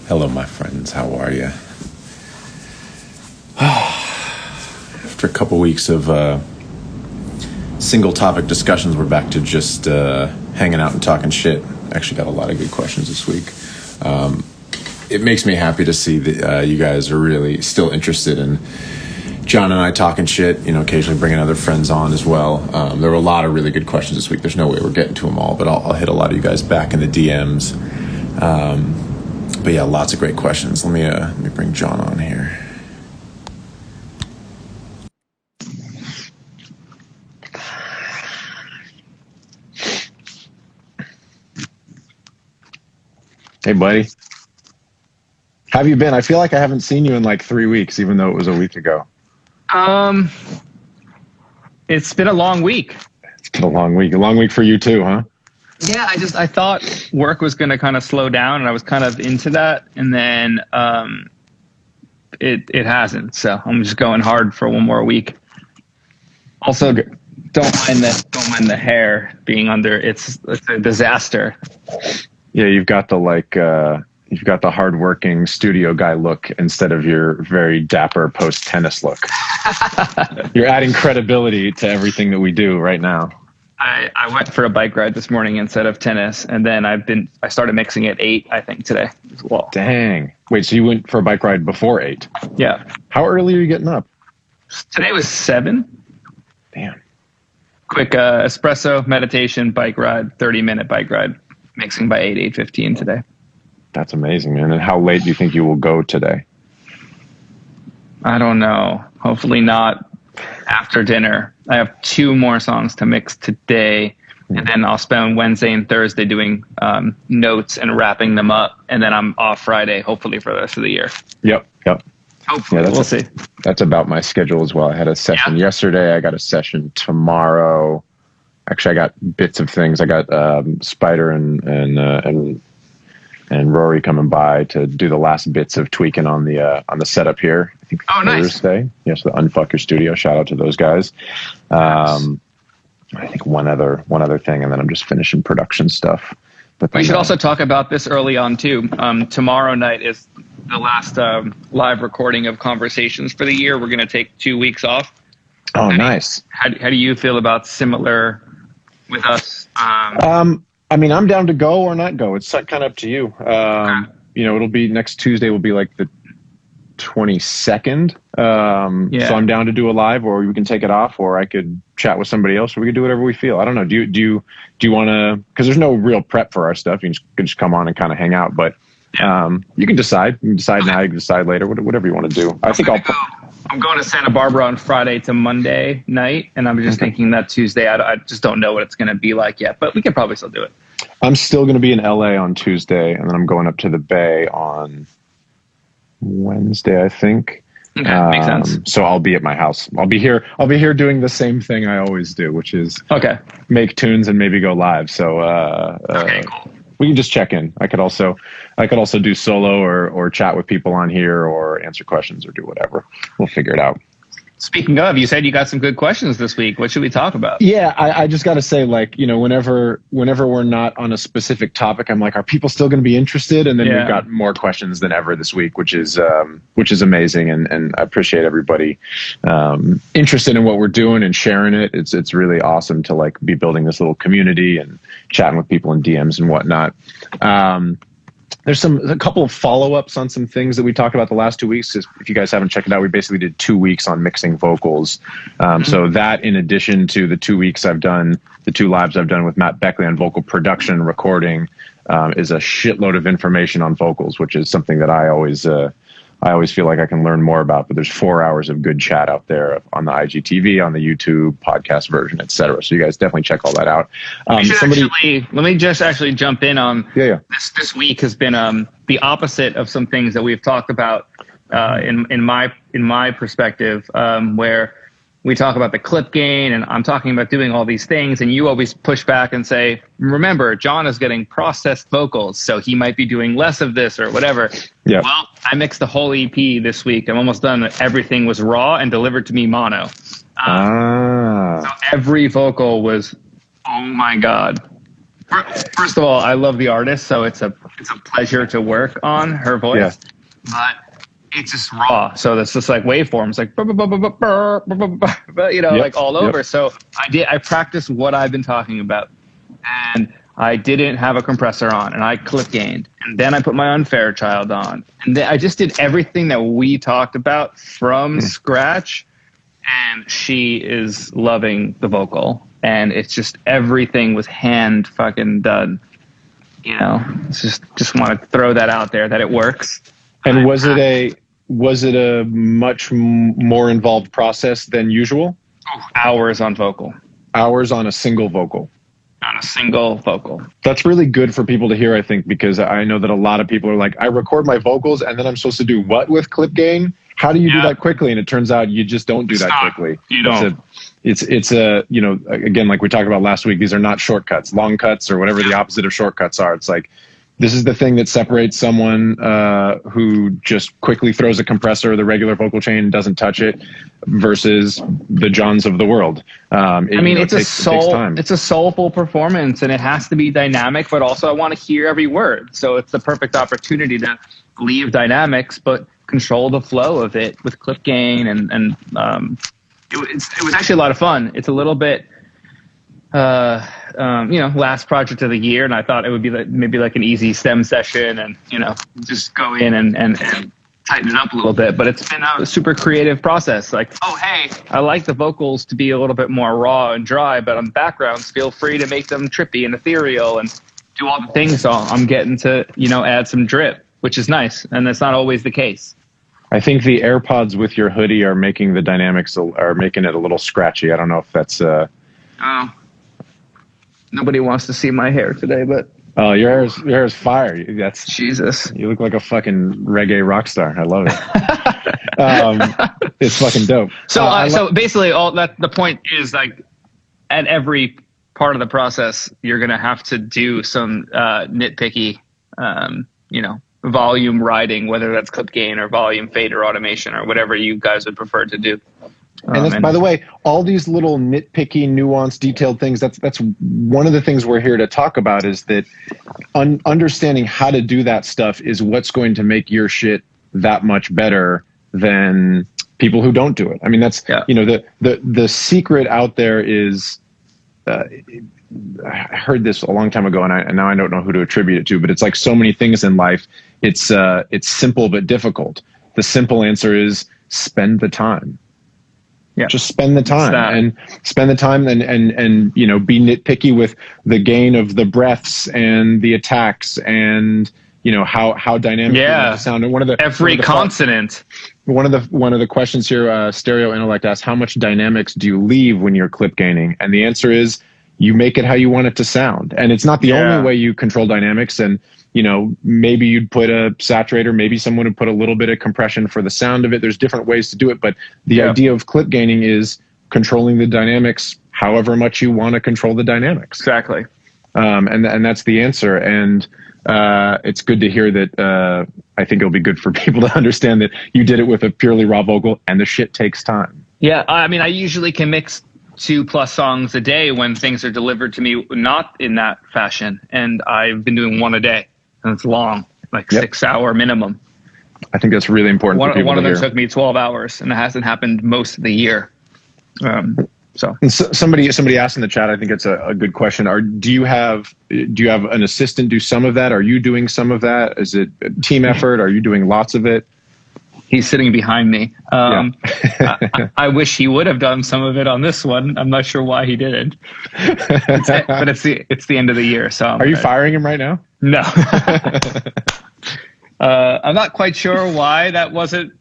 Hello, my friends. How are you? After a couple weeks of single topic discussions, we're back to just hanging out and talking shit. Actually got a lot of good questions this week. It makes me happy to see that you guys are really still interested in John and I talking shit, you know, occasionally bringing other friends on as well. There were a lot of really good questions this week. There's no way we're getting to them all, but I'll hit a lot of you guys back in the DMs. But yeah, lots of great questions. Let me bring John on here. Hey, buddy. How have you been? I feel like I haven't seen you in like 3 weeks, even though it was a week ago. It's been a long week. It's been a long week. A long week for you too, huh? Yeah, I thought work was going to kind of slow down, and I was kind of into that, and then it hasn't. So I'm just going hard for one more week. Also, don't mind the hair being under. It's a disaster. Yeah, you've got the hardworking studio guy look instead of your very dapper post tennis look. You're adding credibility to everything that we do right now. I went for a bike ride this morning instead of tennis, and then I started mixing at 8, I think, today as well. Dang. Wait, so you went for a bike ride before 8? Yeah. How early are you getting up? Today was 7. Damn. Quick espresso, meditation, bike ride, 30-minute bike ride, mixing by 8:15 today. That's amazing, man. And how late do you think you will go today? I don't know. Hopefully not after dinner. I have 2 more songs to mix today, and then I'll spend Wednesday and Thursday doing notes and wrapping them up, and then I'm off Friday, hopefully for the rest of the year. Yep. Hopefully, yeah, we'll see. That's about my schedule as well. I had a session yesterday. I got a session tomorrow. Actually, I got bits of things. I got Spider and Rory coming by to do the last bits of tweaking on the setup here. I think Thursday. Nice. Yes, the Unfucker Studio. Shout out to those guys. Nice. I think one other thing, and then I'm just finishing production stuff. But we should also talk about this early on too. Tomorrow night is the last live recording of Conversations for the year. We're going to take 2 weeks off. Oh, nice. How do you feel about similar with us? I mean, I'm down to go or not go. It's kind of up to you. Okay. You know, it'll be next Tuesday will be like the 22nd. So I'm down to do a live, or we can take it off, or I could chat with somebody else, or we could do whatever we feel. I don't know. Do you want to, because there's no real prep for our stuff. You can just come on and kind of hang out, but you can decide. You can decide now, you can decide later, whatever you want to do. I'm going to Santa Barbara on Friday to Monday night, and I'm just thinking that Tuesday, I just don't know what it's going to be like yet, but we could probably still do it. I'm still going to be in LA on Tuesday, and then I'm going up to the Bay on Wednesday, I think. Okay, makes sense. So I'll be at my house. I'll be here doing the same thing I always do, which is make tunes and maybe go live. So cool. We can just check in. I could also do solo or chat with people on here or answer questions or do whatever. We'll figure it out. Speaking of, you said you got some good questions this week. What should we talk about? Yeah, I just got to say, like, you know, whenever we're not on a specific topic, I'm like, are people still going to be interested? And then we've got more questions than ever this week, which is amazing. And I appreciate everybody interested in what we're doing and sharing it. It's really awesome to like be building this little community and chatting with people in DMs and whatnot. There's a couple of follow-ups on some things that we talked about the last 2 weeks. If you guys haven't checked it out, we basically did 2 weeks on mixing vocals. So that, in addition to the 2 weeks I've done, the 2 lives I've done with Matt Beckley on vocal production and recording, is a shitload of information on vocals, which is something that I always feel like I can learn more about. But there's 4 hours of good chat out there on the IGTV, on the YouTube podcast version, etc. So you guys definitely check all that out. Let me just actually jump in on this week has been the opposite of some things that we've talked about in my perspective, where we talk about the clip gain, and I'm talking about doing all these things, and you always push back and say, remember, John is getting processed vocals, so he might be doing less of this or whatever. Yeah. Well, I mixed the whole EP this week. I'm almost done. Everything was raw and delivered to me mono. So every vocal was, oh my God. First of all, I love the artist, so it's a it's a pleasure to work on her voice, but it's just raw. So that's just like waveforms, like like all over. So I practiced what I've been talking about, and I didn't have a compressor on, and I clip gained, and then I put my Unfairchild on, and then I just did everything that we talked about from scratch. And she is loving the vocal, and it's just everything was hand fucking done. It's just want to throw that out there that it works. And was it a much more involved process than usual? Hours on vocal. Hours on a single vocal. On a single vocal. That's really good for people to hear, I think, because I know that a lot of people are like, I record my vocals and then I'm supposed to do what with clip gain? How do you do that quickly? And it turns out you just don't do that quickly. You don't. It's again, like we talked about last week, these are not shortcuts, long cuts or whatever the opposite of shortcuts are. It's like, this is the thing that separates someone who just quickly throws a compressor or the regular vocal chain and doesn't touch it versus the Johns of the world. It's a soulful performance, and it has to be dynamic, but also I want to hear every word. So it's the perfect opportunity to leave dynamics, but control the flow of it with clip gain. And it was actually a lot of fun. It's a little bit, last project of the year, and I thought it would be maybe like an easy stem session and, just go in and tighten it up a little bit. But it's been a super creative process. Like, oh, hey, I like the vocals to be a little bit more raw and dry, but on backgrounds, feel free to make them trippy and ethereal and do all the things. So I'm getting to, add some drip, which is nice. And that's not always the case. I think the AirPods with your hoodie are making the dynamics, are making it a little scratchy. I don't know if that's... Nobody wants to see my hair today, but... Oh, your hair is fire. That's Jesus. You look like a fucking reggae rock star. I love it. It's fucking dope. So basically, the point is, like, at every part of the process, you're going to have to do some nitpicky, volume riding, whether that's clip gain or volume fade or automation or whatever you guys would prefer to do. And that's, by the way, all these little nitpicky, nuanced, detailed things, that's one of the things we're here to talk about, is that understanding how to do that stuff is what's going to make your shit that much better than people who don't do it. I mean, that's, the secret out there is, I heard this a long time ago, and now I don't know who to attribute it to, but it's like so many things in life. It's simple but difficult. The simple answer is spend the time. Yeah. Just spend the time and be nitpicky with the gain of the breaths and the attacks and how dynamic the sound. And one of the questions here, Stereo Intellect asks, how much dynamics do you leave when you're clip gaining? And the answer is you make it how you want it to sound. And it's not the only way you control dynamics. And maybe you'd put a saturator, maybe someone would put a little bit of compression for the sound of it. There's different ways to do it, but the idea of clip gaining is controlling the dynamics however much you want to control the dynamics. Exactly. And that's the answer. And it's good to hear that. I think it'll be good for people to understand that you did it with a purely raw vocal, and the shit takes time. Yeah, I mean, I usually can mix 2+ songs a day when things are delivered to me not in that fashion, and I've been doing one a day. And it's long, like 6 hour minimum. I think that's really important. One of them took me 12 hours, and it hasn't happened most of the year. Somebody asked in the chat, I think it's a good question. Do you have an assistant do some of that? Are you doing some of that? Is it a team effort? Are you doing lots of it? He's sitting behind me. I wish he would have done some of it on this one. I'm not sure why he didn't. But it's the end of the year, so are you firing him right now? No. I'm not quite sure why that wasn't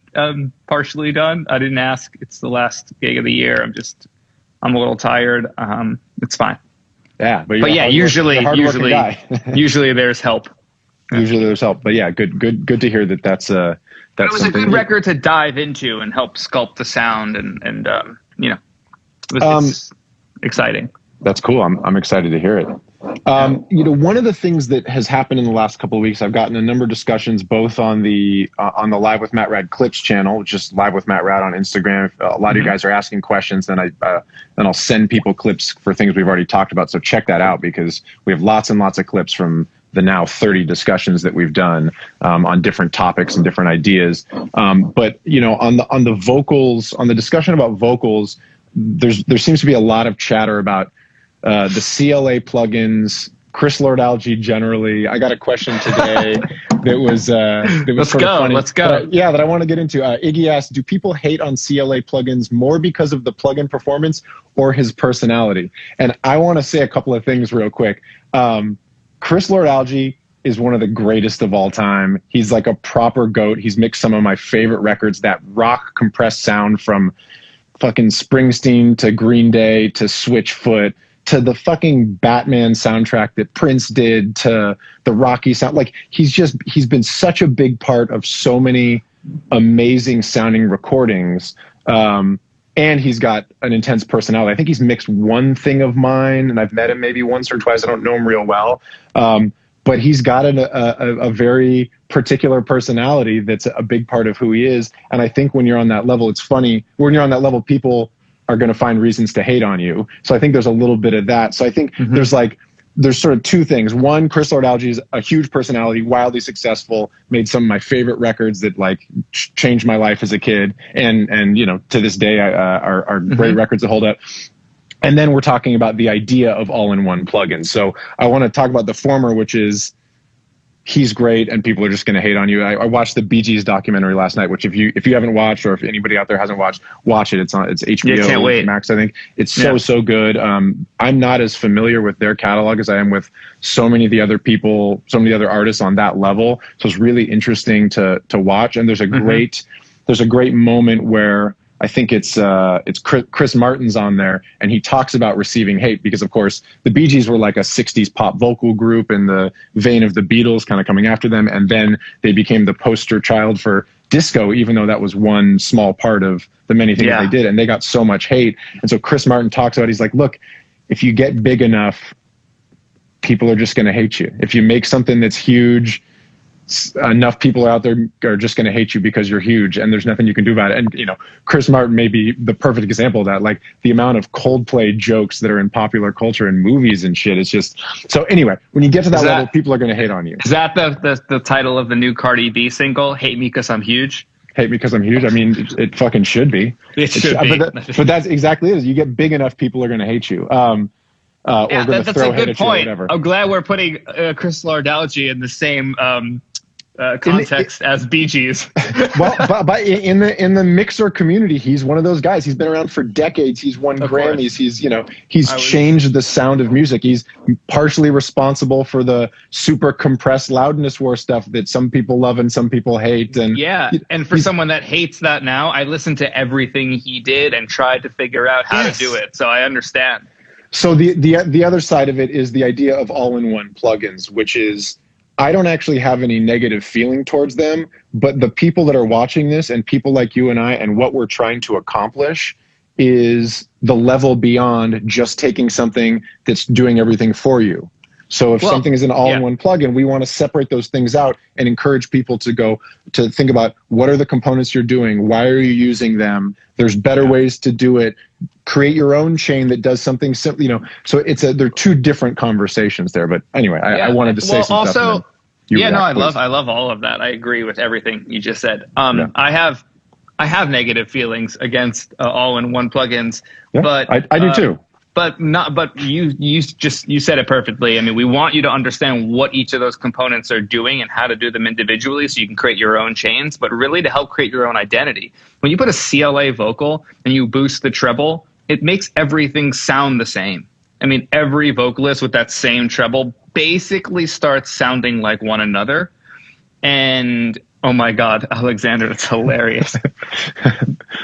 partially done. I didn't ask. It's the last gig of the year. I'm a little tired. It's fine. Yeah, but usually there's help. Usually there's help. But yeah, good to hear that's it was a good record to dive into and help sculpt the sound, and it's exciting. That's cool. I'm excited to hear it. One of the things that has happened in the last couple of weeks, I've gotten a number of discussions both on the Live with Matt Rad Clips channel, which is Live with Matt Rad on Instagram. A lot of you guys are asking questions, then I'll send people clips for things we've already talked about. So check that out, because we have lots and lots of clips from the now 30 discussions that we've done on different topics and different ideas. But you know, on the vocals, on the discussion about vocals, there seems to be a lot of chatter about the CLA plugins, Chris Lord-Alge generally. I got a question today that was sort of funny. Let's go. That I want to get into. Iggy asked, do people hate on CLA plugins more because of the plugin performance or his personality? And I want to say a couple of things real quick. Chris Lord-Alge is one of the greatest of all time. He's like a proper GOAT. He's mixed some of my favorite records, that rock compressed sound from fucking Springsteen to Green Day to Switchfoot to the fucking Batman soundtrack that Prince did, to the Rocky sound. Like, he's been such a big part of so many amazing sounding recordings. And he's got an intense personality. I think he's mixed one thing of mine, and I've met him maybe once or twice. I don't know him real well. But he's got a very particular personality that's a big part of who he is. And I think when you're on that level, it's funny, when you're on that level, people are going to find reasons to hate on you. So I think there's a little bit of that. So I think there's sort of two things. One, Chris Lord-Alge is a huge personality, wildly successful, made some of my favorite records that like changed my life as a kid. And you know, to this day are great records that hold up. And then we're talking about the idea of all-in-one plugins. So I want to talk about the former, which is he's great and people are just going to hate on you. I watched the Bee Gees documentary last night, which if you haven't watched, or if anybody out there hasn't watched, watch it. It's HBO Max, I think. It's so good. I'm not as familiar with their catalog as I am with so many of the other people, so many other artists on that level. So it's really interesting to watch. And there's a great moment where I think it's Chris Martin's on there, and he talks about receiving hate because, of course, the Bee Gees were like a 60s pop vocal group in the vein of the Beatles, kind of coming after them, and then they became the poster child for disco, even though that was one small part of the many things they did, and they got so much hate. And so Chris Martin talks about, he's like, look, if you get big enough, people are just going to hate you. If you make something that's huge, enough people out there are just going to hate you because you're huge, and there's nothing you can do about it. And you know, Chris Martin may be the perfect example of that. Like, the amount of Coldplay jokes that are in popular culture and movies and shit is just so. Anyway, when you get to that level, people are going to hate on you. Is that the title of the new Cardi B single? Hate me because I'm huge. Hate me because I'm huge. I mean, it fucking should be. It should be. But that's exactly it. You get big enough, people are going to hate you. Or that's a good point. Or I'm glad we're putting Chris Lord-Alge in the same context as Bee Gees. Well, but in the mixer community, he's one of those guys. He's been around for decades. He's won Grammys. He's changed the sound of music. He's partially responsible for the super compressed loudness war stuff that some people love and some people hate. And and for someone that hates that now, I listened to everything he did and tried to figure out how to do it. So I understand. So the other side of it is the idea of all-in-one plugins, which is, I don't actually have any negative feeling towards them, but the people that are watching this and people like you and I, and what we're trying to accomplish is the level beyond just taking something that's doing everything for you. So if something is an all-in-one plugin, we want to separate those things out and encourage people to think about, what are the components you're doing? Why are you using them? There's better ways to do it. Create your own chain that does something simple, So they're two different conversations there. But anyway, I wanted to say some stuff. I love all of that. I agree with everything you just said. I have negative feelings against all-in-one plugins, but I do too. But you said it perfectly. I mean, we want you to understand what each of those components are doing and how to do them individually so you can create your own chains, but really to help create your own identity. When you put a CLA vocal and you boost the treble, it makes everything sound the same. I mean, every vocalist with that same treble basically starts sounding like one another. And oh my God, Alexander, it's hilarious.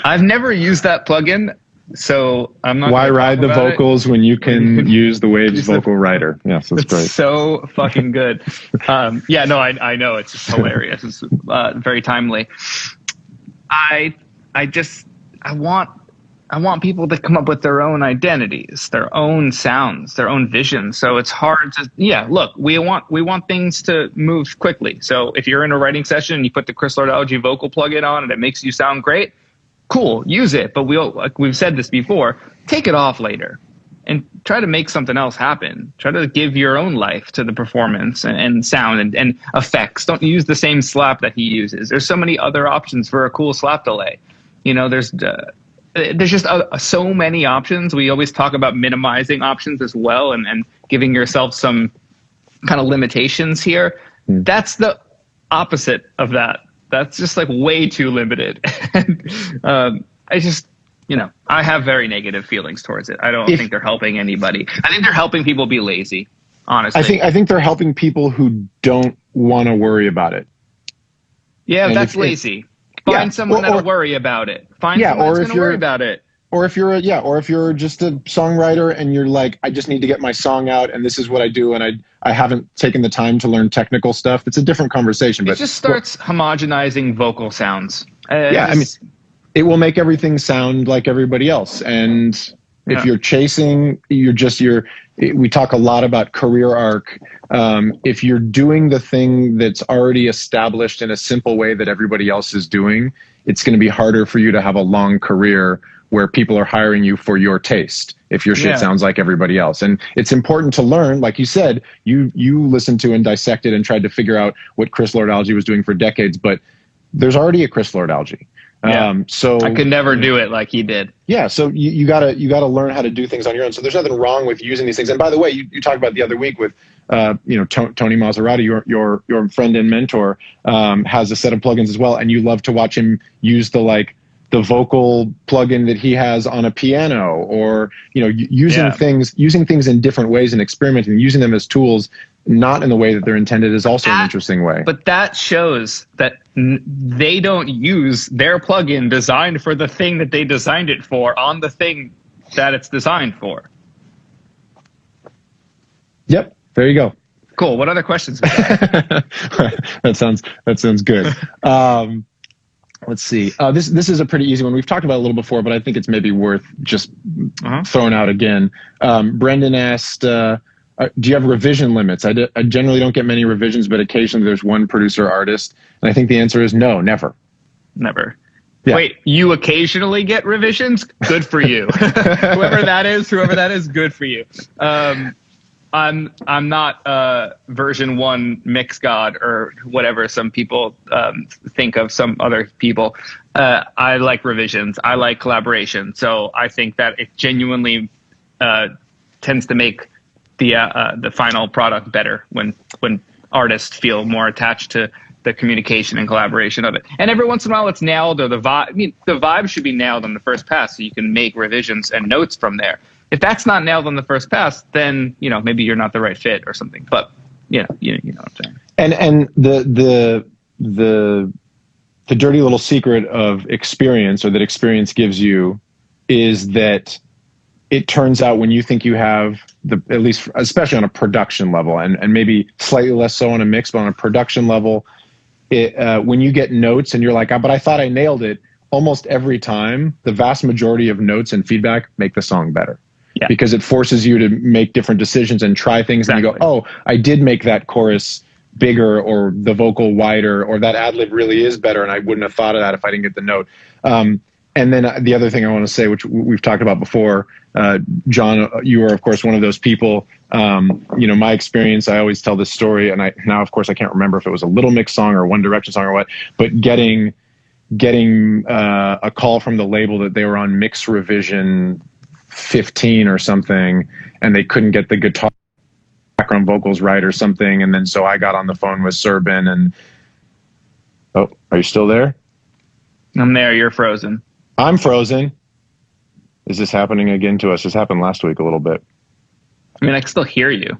I've never used that plugin. So I'm not. Why ride the vocals when you can use the Waves vocal writer? Yes, that's great. So fucking good. I know it's just hilarious. It's very timely. I want people to come up with their own identities, their own sounds, their own visions. So it's hard to look, we want things to move quickly. So if you're in a writing session and you put the Chris Lord-Alge vocal plugin on and it makes you sound great, cool, use it. But we've said this before, take it off later and try to make something else happen. Try to give your own life to the performance and sound and effects. Don't use the same slap that he uses. There's so many other options for a cool slap delay. You know, there's just so many options. We always talk about minimizing options as well, and giving yourself some kind of limitations here. That's the opposite of that. That's just like way too limited. I just, you know, I have very negative feelings towards it. I don't think they're helping anybody. I think they're helping people be lazy, honestly. I think they're helping people who don't want to worry about it. Yeah, and that's lazy. Find someone that'll worry about it. Find someone that's going to worry about it. Or if you're just a songwriter and you're like, I just need to get my song out and this is what I do, and I haven't taken the time to learn technical stuff. It's a different conversation. But it just starts homogenizing vocal sounds. I mean, it will make everything sound like everybody else. And if you're chasing, we talk a lot about career arc. If you're doing the thing that's already established in a simple way that everybody else is doing, it's going to be harder for you to have a long career where people are hiring you for your taste if your shit sounds like everybody else. And it's important to learn, like you said, you listened to and dissected and tried to figure out what Chris Lord-Alge was doing for decades, but there's already a Chris Lord-Alge. So I could never do it like he did. Yeah. So you gotta learn how to do things on your own. So there's nothing wrong with using these things. And by the way, you talked about the other week with, Tony Maserati, your friend and mentor, has a set of plugins as well. And you love to watch him use the vocal plugin that he has on a piano, or, using things in different ways and experimenting and using them as tools, not in the way that they're intended, is also an interesting way. But that shows that they don't use their plugin designed for the thing that they designed it for on the thing that it's designed for. Yep. There you go. Cool. What other questions? That sounds good. Let's see. This is a pretty easy one. We've talked about it a little before, but I think it's maybe worth just throwing out again. Brendan asked, do you have revision limits? I generally don't get many revisions, but occasionally there's one producer artist. And I think the answer is no, never. Never. Yeah. Wait, you occasionally get revisions? Good for you. whoever that is, good for you. I'm not version 1 mix god or whatever some people think of some other people. I like revisions. I like collaboration. So I think that it genuinely tends to make the final product better when artists feel more attached to the communication and collaboration of it. And every once in a while it's nailed, or the vibe. I mean, the vibe should be nailed on the first pass, so you can make revisions and notes from there. If that's not nailed on the first pass, then maybe you're not the right fit or something. But you know what I'm saying. And the dirty little secret of experience, or that experience gives you, is that it turns out when you think you have at least, especially on a production level, and maybe slightly less so on a mix, but on a production level, when you get notes and you're like, but I thought I nailed it, almost every time, the vast majority of notes and feedback make the song better. Yeah. Because it forces you to make different decisions and try things. Exactly. And you go, oh, I did make that chorus bigger, or the vocal wider, or that ad lib really is better, and I wouldn't have thought of that if I didn't get the note. And then the other thing I want to say, which we've talked about before, John, you are, of course, one of those people. My experience, I always tell this story, and now, of course, I can't remember if it was a Little Mix song or a One Direction song or what, but getting a call from the label that they were on mix revision 15 or something, and they couldn't get the guitar background vocals right or something. And then so I got on the phone with Serban and, oh, are you still there? I'm there. You're frozen. I'm frozen. Is this happening again to us? This happened last week a little bit. I mean, I can still hear you.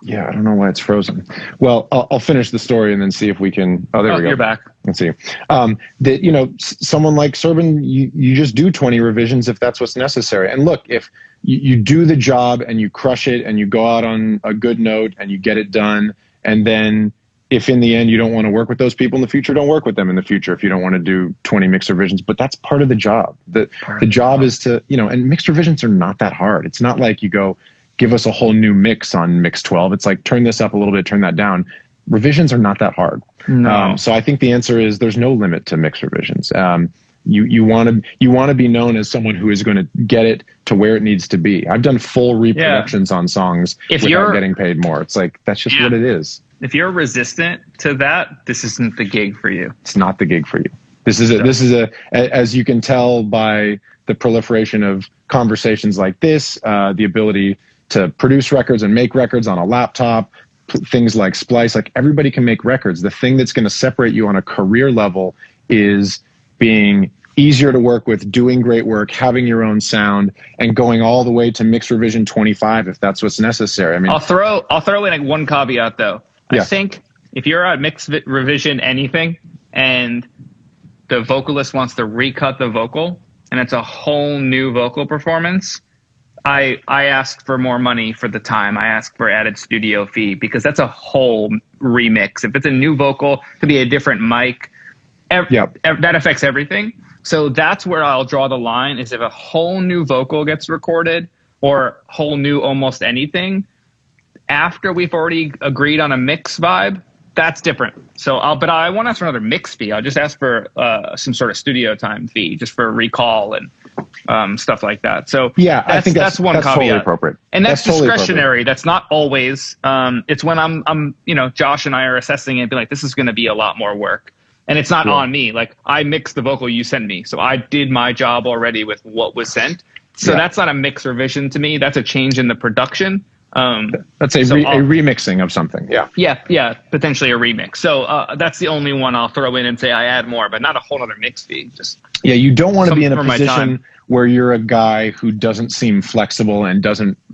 Yeah, I don't know why it's frozen. Well, I'll finish the story and then see if we can. Oh, there we go. You're back. Let's see. Someone like Serban, you just do 20 revisions if that's what's necessary. And look, if you do the job and you crush it and you go out on a good note and you get it done, and then if in the end you don't want to work with those people in the future, don't work with them in the future if you don't want to do 20 mixed revisions. But that's part of the job. The job is to, and mixed revisions are not that hard. It's not like you go, give us a whole new mix on mix 12. It's like, turn this up a little bit, turn that down. Revisions are not that hard. No. So I think the answer is there's no limit to mix revisions. You want to be known as someone who is going to get it to where it needs to be. I've done full reproductions on songs without getting paid more. It's like, that's just what it is. If you're resistant to that, this isn't the gig for you. It's not the gig for you. This is as you can tell by the proliferation of conversations like this, the ability to produce records and make records on a laptop, things like Splice, like everybody can make records. The thing that's going to separate you on a career level is being easier to work with, doing great work, having your own sound, and going all the way to mix revision 25 if that's what's necessary. I mean, I'll throw in like one caveat though. I think if you're at mix revision anything and the vocalist wants to recut the vocal and it's a whole new vocal performance, I ask for more money for the time. I ask for added studio fee because that's a whole remix. If it's a new vocal, it could be a different mic. That affects everything. So that's where I'll draw the line, is if a whole new vocal gets recorded or whole new almost anything after we've already agreed on a mix vibe, that's different. So but I won't ask for another mix fee. I'll just ask for some sort of studio time fee just for recall and stuff like that. So I think that's one caveat. Totally appropriate. And that's discretionary. That's not always. It's when I'm Josh and I are assessing it and be like, this is going to be a lot more work. And it's not on me. Like, I mixed the vocal you sent me. So I did my job already with what was sent. So that's not a mix revision to me. That's a change in the production. That's a remixing of something. Yeah, potentially a remix. So that's the only one I'll throw in and say I add more, but not a whole other mix fee. You don't want to be in a position where you're a guy who doesn't seem flexible and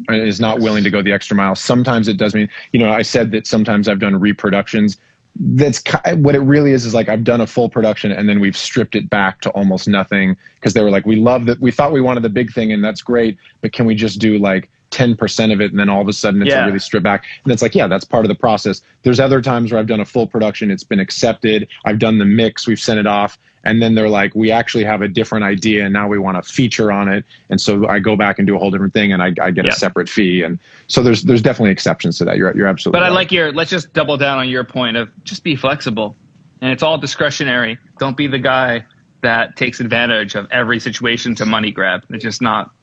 is not willing to go the extra mile. Sometimes it does mean, I said that sometimes I've done reproductions. That's what it really is like I've done a full production and then we've stripped it back to almost nothing because they were like, we love that. We thought we wanted the big thing and that's great, but can we just do like 10% of it? And then all of a sudden it's a really stripped back. And it's like, that's part of the process. There's other times where I've done a full production. It's been accepted. I've done the mix. We've sent it off. And then they're like, we actually have a different idea and now we want a feature on it. And so I go back and do a whole different thing and I get a separate fee. And so there's definitely exceptions to that. You're absolutely right. But I like let's just double down on your point of just be flexible. And it's all discretionary. Don't be the guy that takes advantage of every situation to money grab. It's just not.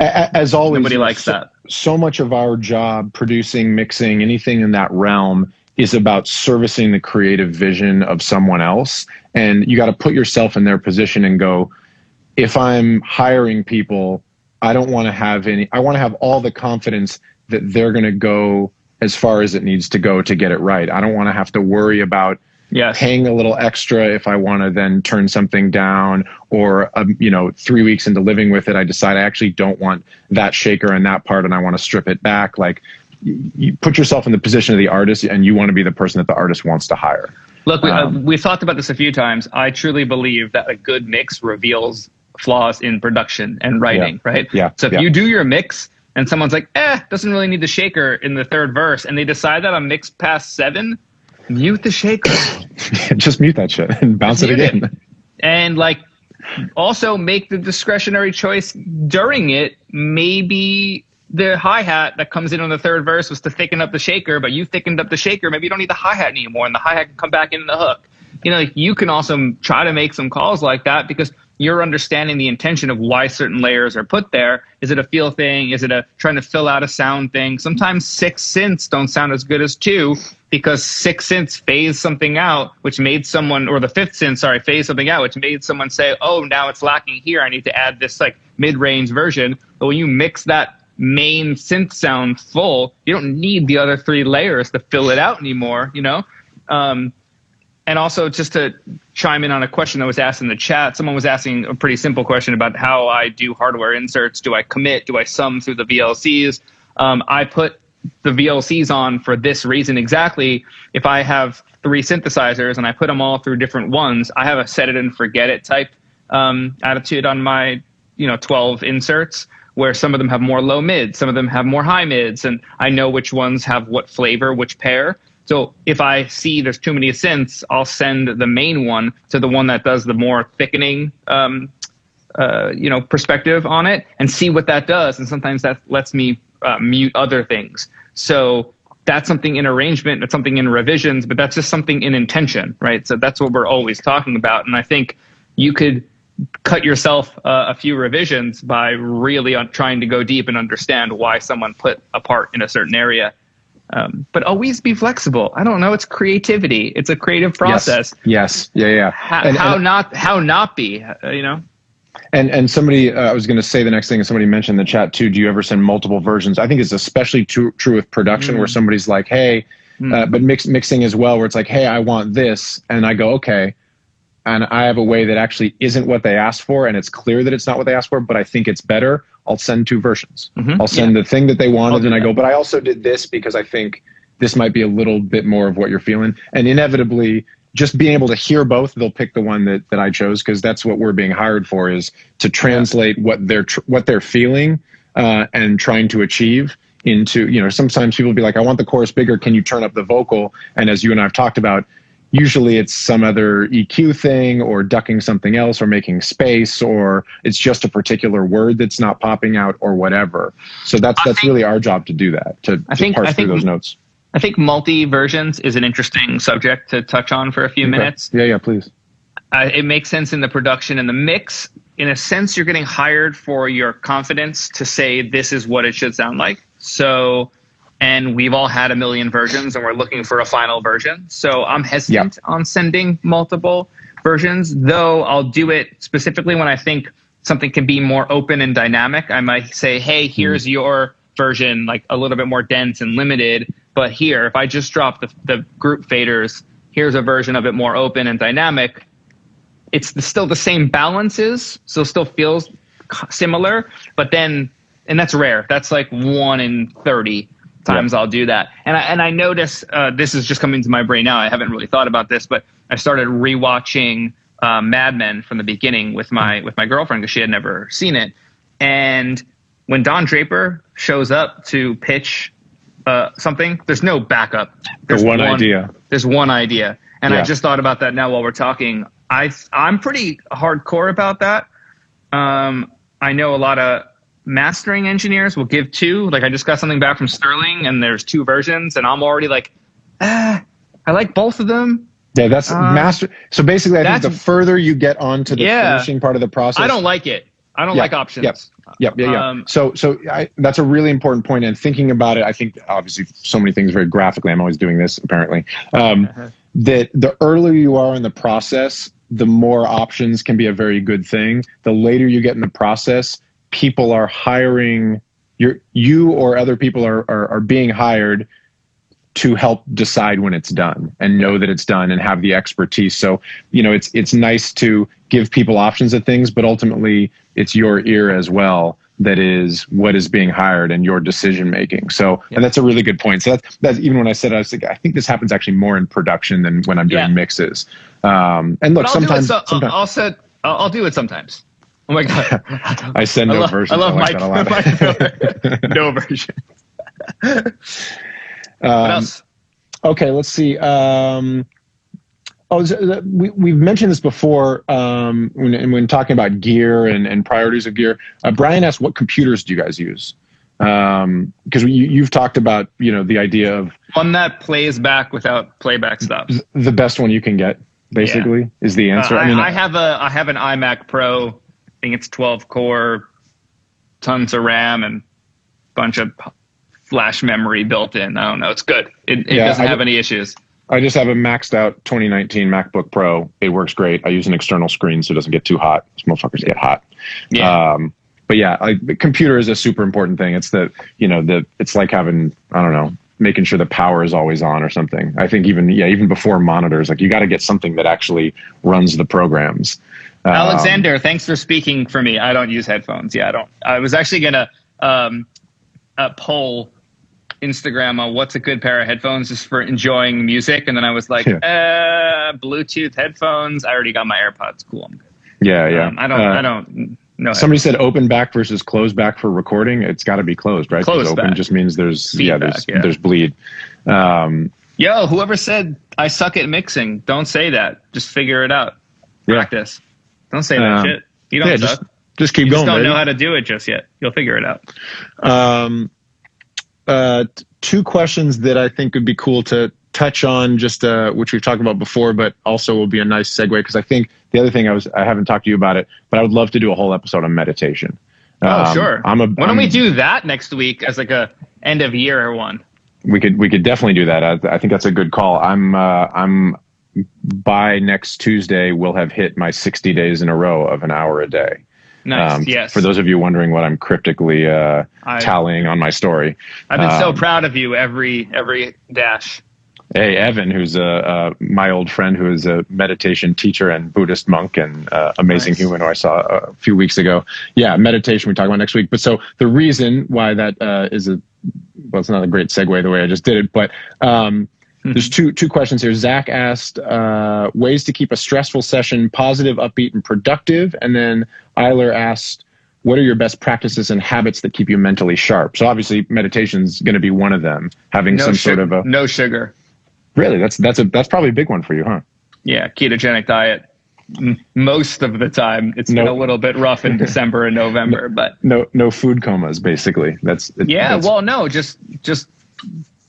As always, nobody likes that. So much of our job, producing, mixing, anything in that realm, is about servicing the creative vision of someone else. And you got to put yourself in their position and go, if I'm hiring people, I don't want to have I want to have all the confidence that they're going to go as far as it needs to go to get it right. I don't want to have to worry about paying a little extra if I want to then turn something down, or 3 weeks into living with it, I decide I actually don't want that shaker and that part and I want to strip it back. Like, you put yourself in the position of the artist and you want to be the person that the artist wants to hire. Look, we've talked about this a few times. I truly believe that a good mix reveals flaws in production and writing, right? So if you do your mix and someone's like, doesn't really need the shaker in the third verse, and they decide that on mix past 7, mute the shaker. Just mute that shit and bounce it again. And also make the discretionary choice during it. Maybe the hi-hat that comes in on the third verse was to thicken up the shaker, but you thickened up the shaker. Maybe you don't need the hi-hat anymore, and the hi-hat can come back in the hook. You can also try to make some calls like that because you're understanding the intention of why certain layers are put there. Is it a feel thing? Is it a trying to fill out a sound thing? Sometimes 6 synths don't sound as good as 2 because 6 synths phase something out, which made someone, or the 5th synth, phase something out, which made someone say, oh, now it's lacking here. I need to add this mid-range version. But when you mix that main synth sound full, you don't need the other 3 layers to fill it out anymore, And also, just to chime in on a question that was asked in the chat, someone was asking a pretty simple question about how I do hardware inserts. Do I commit? Do I sum through the VLCs? I put the VLCs on for this reason exactly. If I have 3 synthesizers and I put them all through different ones, I have a set it and forget it type attitude on my 12 inserts, where some of them have more low mids, some of them have more high mids, and I know which ones have what flavor, which pair. So if I see there's too many synths, I'll send the main one to the one that does the more thickening, perspective on it and see what that does. And sometimes that lets me mute other things. So that's something in arrangement, that's something in revisions, but that's just something in intention, right? So that's what we're always talking about. And I think you could cut yourself a few revisions by really trying to go deep and understand why someone put a part in a certain area. But always be flexible. I don't know. It's creativity. It's a creative process. Yes. Yeah. How not be, you know? And somebody, I was going to say the next thing, is somebody mentioned in the chat too, do you ever send multiple versions? I think it's especially true with production where somebody's like, hey, but mixing as well, where it's like, hey, I want this. And I go, okay. And I have a way that actually isn't what they asked for. And it's clear that it's not what they asked for, but I think it's better. I'll send 2 versions. I'll send the thing that they wanted. And I go, but I also did this because I think this might be a little bit more of what you're feeling. And inevitably, just being able to hear both, they'll pick the one that I chose, because that's what we're being hired for, is to translate what they're feeling and trying to achieve into, you know, sometimes people will be like, I want the chorus bigger. Can you turn up the vocal? And as you and I have talked about, usually it's some other EQ thing or ducking something else or making space, or it's just a particular word that's not popping out or whatever. So that's really our job to do that, to parse through those notes. I think multi-versions is an interesting subject to touch on for a few minutes. Yeah, please. It makes sense in the production and the mix. In a sense, you're getting hired for your confidence to say this is what it should sound like. So, and we've all had a million versions and we're looking for a final version. So I'm hesitant on sending multiple versions, though I'll do it specifically when I think something can be more open and dynamic. I might say, hey, here's your version, like a little bit more dense and limited. But here, if I just drop the group faders, here's a version of it more open and dynamic. It's still the same balances, so it still feels similar. But then, and that's rare. That's like 1 in 30 times I'll do that. And I notice this is just coming to my brain now. I haven't really thought about this, but I started rewatching Mad Men from the beginning with my girlfriend because she had never seen it. And when Don Draper shows up to pitch something, there's no backup. There's one idea. There's one idea. And I just thought about that now while we're talking. I'm pretty hardcore about that. I know a lot of mastering engineers will give 2. Like I just got something back from Sterling and there's 2 versions and I'm already like, I like both of them. Yeah, that's master. So basically, I think the further you get onto the finishing part of the process, I don't like it. I don't like options. So that's a really important point. And thinking about it, I think obviously so many things very graphically. I'm always doing this apparently. That the earlier you are in the process, the more options can be a very good thing. The later you get in the process, people are hiring you or other people are being hired to help decide when it's done and know that it's done and have the expertise. So, you know, it's nice to give people options of things, but ultimately it's your ear as well that is what is being hired and your decision making. So, and that's a really good point. So that's even when I said, I was like, I think this happens actually more in production than when I'm doing mixes. And look, sometimes I'll do it sometimes. Oh my God. I send no versions. I love Mike. No versions. What else? Okay, let's see. We've mentioned this before when talking about gear and priorities of gear. Brian asked, what computers do you guys use? Because you've talked about, you know, the idea of one that plays back without playback stops. The best one you can get, basically, is the answer. I have an iMac Pro. I think it's 12 core, tons of RAM, and bunch of flash memory built in. I don't know. It's good. It doesn't have any issues. I just have a maxed out 2019 MacBook Pro. It works great. I use an external screen so it doesn't get too hot. These motherfuckers get hot. Yeah. But yeah, the computer is a super important thing. It's it's like having, I don't know, making sure the power is always on or something. I think even before monitors, like you got to get something that actually runs the programs. Alexander, thanks for speaking for me. I don't use headphones. Yeah, I don't. I was actually going to poll Instagram on what's a good pair of headphones just for enjoying music. And then I was like, Bluetooth headphones. I already got my AirPods. Cool. I'm good. Yeah. I don't know. Somebody said open back versus closed back for recording. It's got to be closed, right? Closed open back just means there's feedback, there's bleed. Whoever said I suck at mixing, don't say that. Just figure it out. Practice. Don't say that shit. You don't suck. Just keep going. You just don't know how to do it just yet. You'll figure it out. 2 questions that I think would be cool to touch on just which we've talked about before, but also will be a nice segue, because I think the other thing I haven't talked to you about it, but I would love to do a whole episode on meditation. Oh, sure. Why don't we do that next week as like a end of year one? We could definitely do that. I think that's a good call. I'm by next Tuesday we'll have hit my 60 days in a row of an hour a day. Nice. Yes. For those of you wondering what I'm cryptically tallying on my story, I've been so proud of you every dash. Hey, Evan, who's my old friend, who is a meditation teacher and Buddhist monk and amazing human who I saw a few weeks ago. Yeah, meditation we talk about next week. But so the reason why that is it's not a great segue the way I just did it, but there's two questions here. Zach asked ways to keep a stressful session positive, upbeat, and productive. And then Eiler asked, what are your best practices and habits that keep you mentally sharp? So obviously meditation's going to be one of them, having sort of a... No sugar. Really? That's probably a big one for you, huh? Yeah, ketogenic diet. Most of the time, it's been a little bit rough in December and November, but no food comas, basically. Just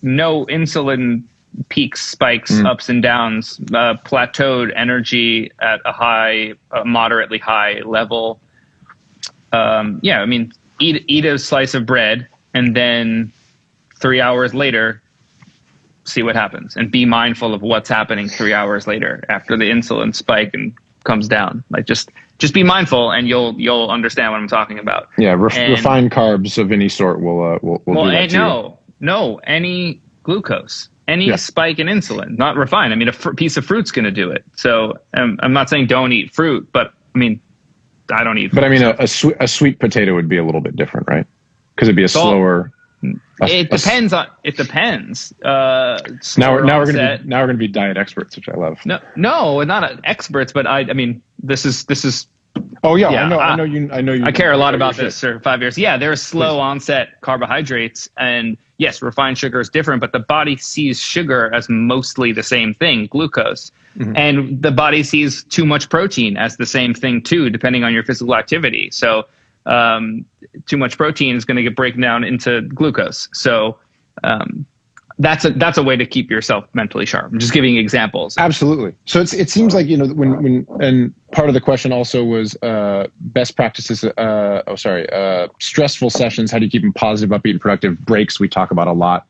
no insulin peaks, spikes, ups and downs, plateaued energy at a moderately high level. I mean, eat a slice of bread and then 3 hours later, see what happens, and be mindful of what's happening 3 hours later after the insulin spike and comes down. Like just be mindful, and you'll understand what I'm talking about. Yeah, refined carbs of any sort will do that to you. Any glucose, any spike in insulin, not refined. I mean, a piece of fruit's going to do it. So I'm not saying don't eat fruit, but I mean, I don't eat fruit. But I mean, a sweet potato would be a little bit different, right? Because it'd be a slower... It depends. Now we're gonna be diet experts, which I love. No, not experts, but I mean, this is. Oh yeah, I know you. I care a lot about this for 5 years. Yeah, there's slow onset carbohydrates, and yes, refined sugar is different, but the body sees sugar as mostly the same thing, glucose, and the body sees too much protein as the same thing too, depending on your physical activity. So. Too much protein is going to get broken down into glucose. So that's a way to keep yourself mentally sharp. I'm just giving examples. Absolutely. So it seems like, when and part of the question also was best practices. Stressful sessions. How do you keep them positive, upbeat, and productive? Breaks we talk about a lot.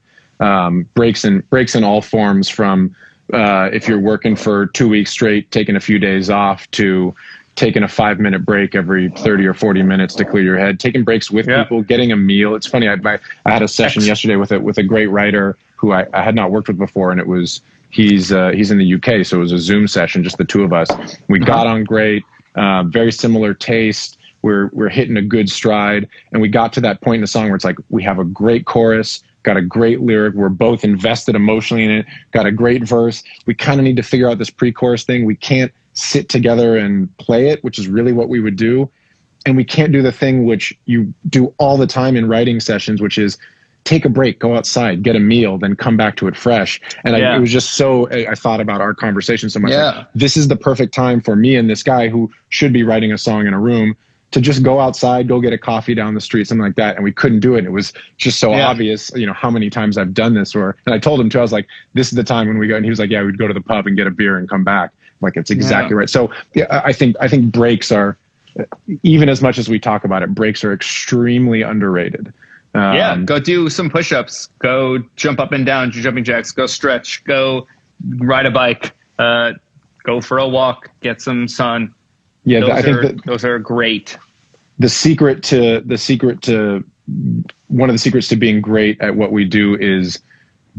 Breaks in all forms, from if you're working for 2 weeks straight, taking a few days off, to taking a 5-minute break every 30 or 40 minutes to clear your head, taking breaks with people, getting a meal. It's funny. I had a session yesterday with a great writer who I had not worked with before. And he's in the UK. So it was a Zoom session, just the two of us. We got on great, very similar taste. We're hitting a good stride. And we got to that point in the song where it's like, we have a great chorus, got a great lyric. We're both invested emotionally in it, got a great verse. We kind of need to figure out this pre-chorus thing. We can't sit together and play it, which is really what we would do. And we can't do the thing which you do all the time in writing sessions, which is take a break, go outside, get a meal, then come back to it fresh. And it was just I thought about our conversation so much. Like, this is the perfect time for me and this guy who should be writing a song in a room to just go outside, go get a coffee down the street, something like that. And we couldn't do it. It was just so obvious, how many times I've done this. And I told him too, I was like, this is the time when we go. And he was like, yeah, we'd go to the pub and get a beer and come back. Like, it's exactly right. So I think breaks are, even as much as we talk about it, breaks are extremely underrated. Go do some push-ups, go jump up and down, jumping jacks, go stretch, go ride a bike, go for a walk, get some sun. Yeah, I think those are great. One of the secrets to being great at what we do is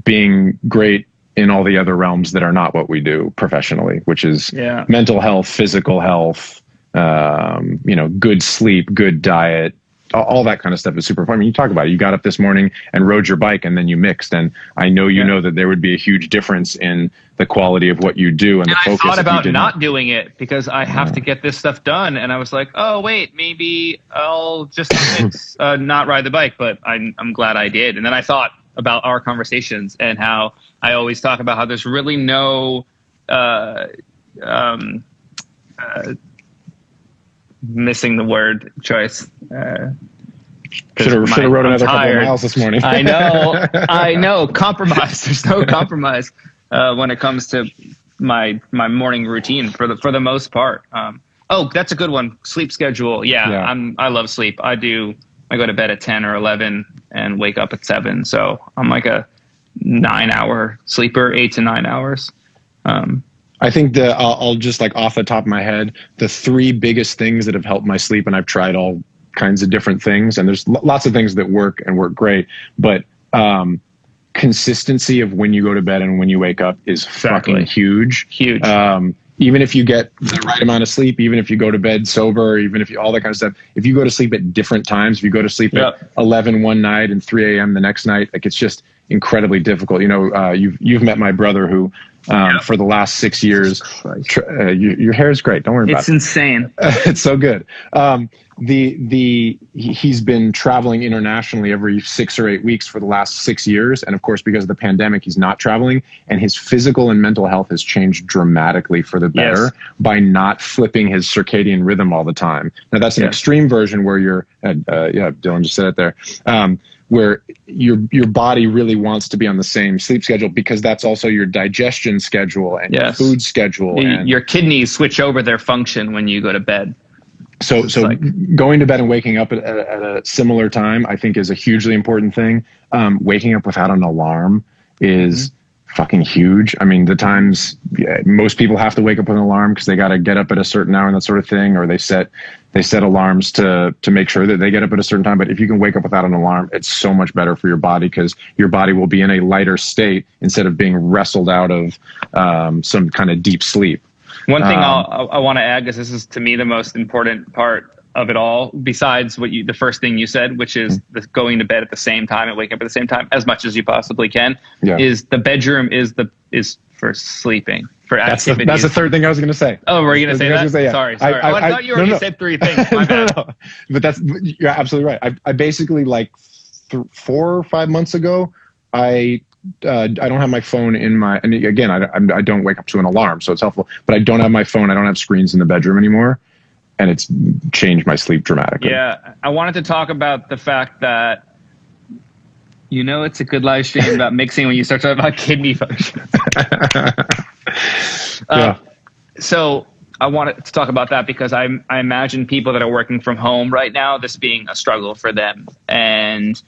being great in all the other realms that are not what we do professionally, which is mental health, physical health, good sleep, good diet, all that kind of stuff is super important. I mean, you talk about it. You got up this morning and rode your bike, and then you mixed. And I know you know that there would be a huge difference in the quality of what you do and the focus. I thought about not doing it because I have to get this stuff done. And I was like, oh, wait, maybe I'll just not ride the bike. But I'm glad I did. And then I thought about our conversations and how I always talk about how there's really no missing the word choice. Should have wrote another couple of miles this morning. I know. Compromise. There's no compromise. when it comes to my morning routine for the most part. Oh, that's a good one. Sleep schedule. Yeah. I love sleep. I go to bed at 10 or 11 and wake up at 7. So I'm like a 9-hour sleeper, 8 to 9 hours. I think I'll just like off the top of my head, the 3 biggest things that have helped my sleep, and I've tried all kinds of different things, and there's lots of things that work and work great, but consistency of when you go to bed and when you wake up is fucking huge. Even if you get the right amount of sleep, even if you go to bed sober, even if you, all that kind of stuff, if you go to sleep at different times, if you go to sleep at 11 one night and 3 a.m. the next night, like it's just incredibly difficult. You know, you've met my brother who, for the last 6 years, your hair is great. Don't worry about it. It's insane. It's so good. He's been traveling internationally every 6 or 8 weeks for the last 6 years. And of course, because of the pandemic, he's not traveling, and his physical and mental health has changed dramatically for the better by not flipping his circadian rhythm all the time. Now that's an extreme version where you're, Dylan just said it there. Where your body really wants to be on the same sleep schedule, because that's also your digestion schedule and your food schedule. And your kidneys switch over their function when you go to bed. So going to bed and waking up at a similar time, I think, is a hugely important thing. Waking up without an alarm is fucking huge. I mean, the times most people have to wake up with an alarm because they got to get up at a certain hour and that sort of thing, or they set alarms to make sure that they get up at a certain time. But if you can wake up without an alarm, it's so much better for your body, because your body will be in a lighter state instead of being wrestled out of some kind of deep sleep. One thing I want to add, because this is to me the most important part of it all, besides the first thing you said, which is the going to bed at the same time and waking up at the same time as much as you possibly can, is the bedroom is for sleeping, for activity. That's the third thing I was going to say. Oh, were you going to say that? Sorry. I thought you already said 3 things. My bad. No. But you're absolutely right. I basically, like 4 or 5 months ago, I don't have my phone in my, and again, I don't wake up to an alarm, so it's helpful, but I don't have my phone. I don't have screens in the bedroom anymore. And it's changed my sleep dramatically. Yeah. I wanted to talk about the fact that, it's a good live stream about mixing when you start talking about kidney function. So I wanted to talk about that because I imagine people that are working from home right now, this being a struggle for them. And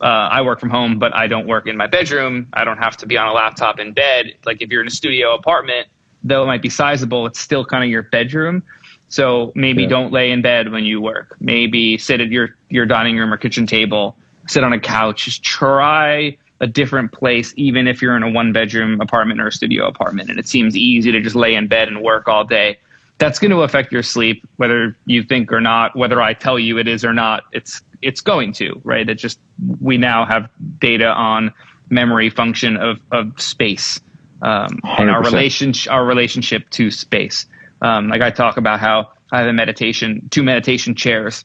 I work from home, but I don't work in my bedroom. I don't have to be on a laptop in bed. Like if you're in a studio apartment, though it might be sizable, it's still kind of your bedroom. So maybe don't lay in bed when you work. Maybe sit at your dining room or kitchen table, sit on a couch. Just try a different place, even if you're in a 1-bedroom apartment or a studio apartment. And it seems easy to just lay in bed and work all day. That's going to affect your sleep, whether you think or not, whether I tell you it is or not. It's going to, right? It's just, we now have data on memory function of space, and our relationship to space. Like I talk about how I have 2 meditation chairs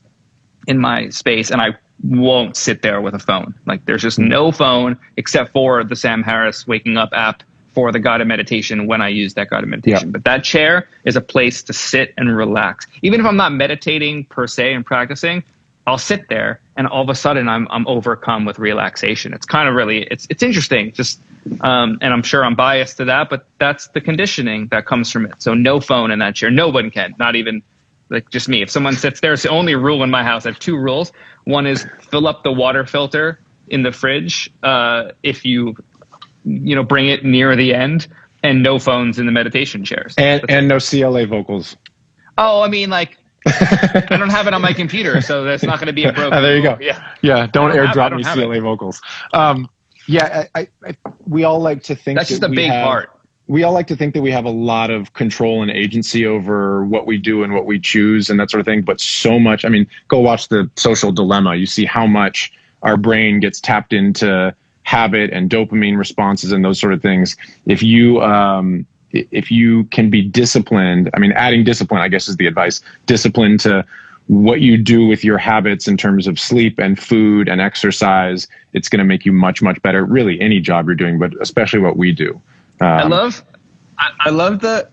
in my space, and I won't sit there with a phone. Like there's just no phone except for the Sam Harris Waking Up app for the guided meditation when I use that guided meditation. But that chair is a place to sit and relax. Even if I'm not meditating per se and practicing, I'll sit there and all of a sudden I'm overcome with relaxation. It's kind of really, it's interesting. Just, and I'm sure I'm biased to that, but that's the conditioning that comes from it. So no phone in that chair. No one can, not even like just me. If someone sits there, it's the only rule in my house. I have 2 rules. One is fill up the water filter in the fridge if you bring it near the end, and no phones in the meditation chairs. And no CLA vocals. Oh, I mean, like, I don't have it on my computer, so that's not going to be a broken there you go. Rule. Yeah. Don't airdrop me CLA vocals. We all like to think that's just a big part. We all like to think that we have a lot of control and agency over what we do and what we choose and that sort of thing. But so much, I mean, go watch The Social Dilemma. You see how much our brain gets tapped into habit and dopamine responses and those sort of things. If you can be disciplined, I mean, adding discipline, I guess, is the advice, discipline to what you do with your habits in terms of sleep and food and exercise, it's going to make you much, much better. Really, any job you're doing, but especially what we do. I love the,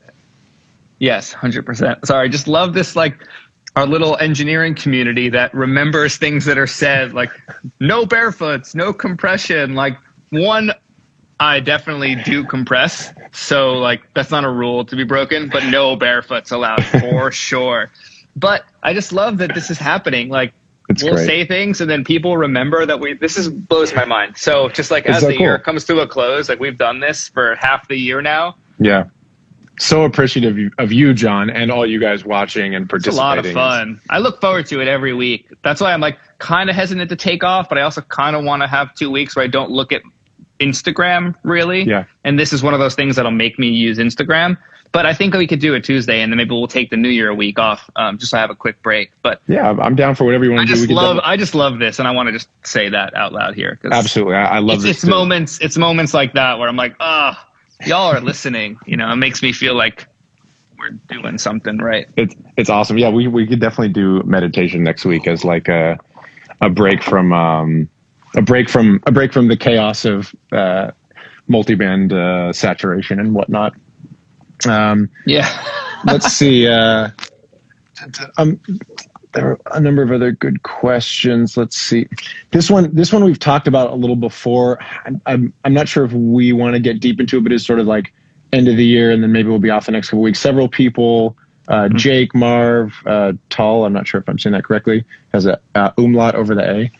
yes, 100%. Sorry, just love this, like, our little engineering community that remembers things that are said, like no barefoots, no compression, like 1 I definitely do compress. So like, that's not a rule to be broken, but no barefoot's allowed for sure. But I just love that this is happening. Like, we'll say things and then people remember that blows my mind. So just like as the year comes to a close, like we've done this for half the year now. Yeah. So appreciative of you, Jon, and all you guys watching and participating. It's a lot of fun. I look forward to it every week. That's why I'm like kind of hesitant to take off, but I also kind of want to have 2 weeks where I don't look at Instagram really. Yeah. And this is one of those things that'll make me use Instagram. But I think we could do it Tuesday, and then maybe we'll take the New Year week off, just so I have a quick break. But yeah, I'm down for whatever you want to do. I just love this, and I want to just say that out loud here. Absolutely, I love this. It's moments like that where I'm like, y'all are listening. You know, it makes me feel like we're doing something right. It's awesome. Yeah, we could definitely do meditation next week as like a break from the chaos of multiband saturation and whatnot. Let's see. There are a number of other good questions. Let's see. This one we've talked about a little before. I'm not sure if we want to get deep into it, but it's sort of like end of the year, and then maybe we'll be off the next couple weeks. Several people, Jake, Marv, Tull, I'm not sure if I'm saying that correctly, has a umlaut over the A.